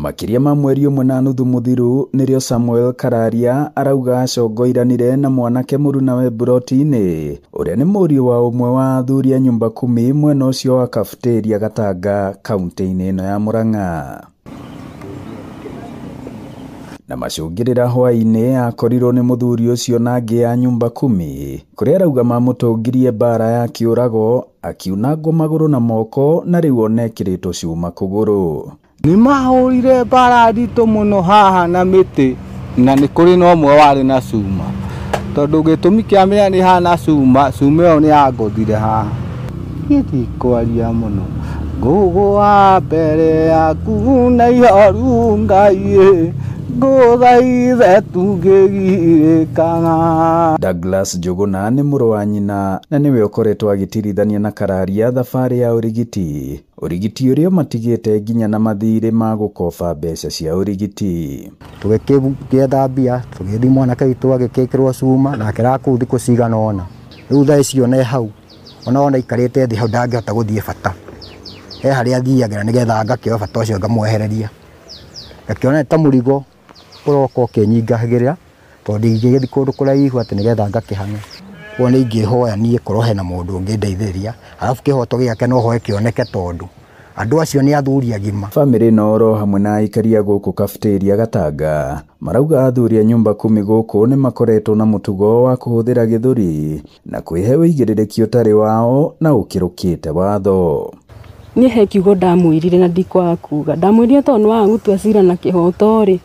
Makiria ma mweri umwe na nuthu muthiru nirio Samuel Kararia arauga acongoiranire na mwanake Murunawe Buroti-ini uria ni muriu wa umwe wa athuri a nyumba 10 mwena ucio wa Cafeteria Gatanga kaunti-ini ino ya Murang'a. Na macungirira hwaini akorirwo ni muthuri ucio na angi ya nyumba 10 kuria arauga mamutungirie bara ya kiurago akiunangwo maguru na moko na riu onekiritwo cuma kuguru. Ni mahurire bara ndito muno haha na miti na ni kuri no mwe wari na cuma tondu gitumi kiamenya ni hana cuma yo ni yagothire haha giti kwaria muno ngugwa mbere yaku na ihoru Ngai nguthaithe tungigirikana. Douglas Njuguna ni muru wa nyina na niwe ukoretwo agitirithania na Kararia thabari ya urigiti uria matigite nginya na mathiri ma gukoba mbeca cia urigiti. Tugikietha mbia tugithi mwanake witu agikikirwo cuma na kiraku thiku cigana ona riu thaa icio ne hau ona ikarite thi hau ndangihota guthie bata he haria thiagira nigetha ngakio bata ucio ngamwehereria ngakiona ta murigo uroko kenyingahigirira tondu ingithi kundu kuraihu ati nigetha ngakihana wona ingihoya nie korwo hena mundu ungindeithĩria alafu kihoto giake no hoe kioneke tondu andu acio ni athuri agima. Family noro hamwe na ikaria guku Cafeteria Gatanga marauga athuri a nyumba 10 guku ni makoretwo na mutugo wa kuhuthira githuri na kwihe uigĩrĩrĩki utari wao na ukirukite watho. Ni he kiugo ndamwirire na ndikwa kuga ndamwirire tondu wa gutua cira na kihoto ri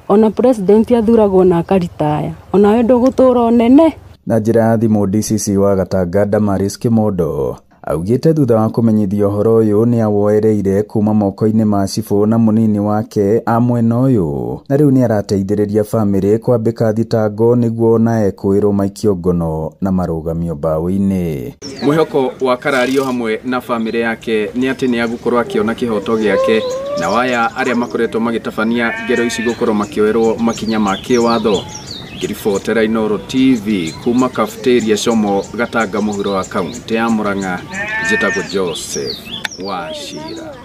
ona president athuragwo na akaritaya ona we ndugutura onene. Na njira ya thimu DCC wa Gatanga Damaris Kimondo augite thutha wa kumenyithio horo uyu ni awoereire kuma moko-ini ma cibu na munini wake a mwena uyu na riu ni arateithĩrĩria family kwambika thitango niguo na ekwirwo maikio ngono na marugamio mbaũ-ini. Mwihoko wa Karario hamwe na family yake ni ati ni agukorwo akiona kihoto giake na waya aria makoretwo magitabania ngero ici gukorwo makioerwo makinya ma kiwatho. Ngiribotera Inooro TV kuma Cafeteria Como Gatanga muhuro wa kaunti ya Murang'a njitagwo Joseph Wachira.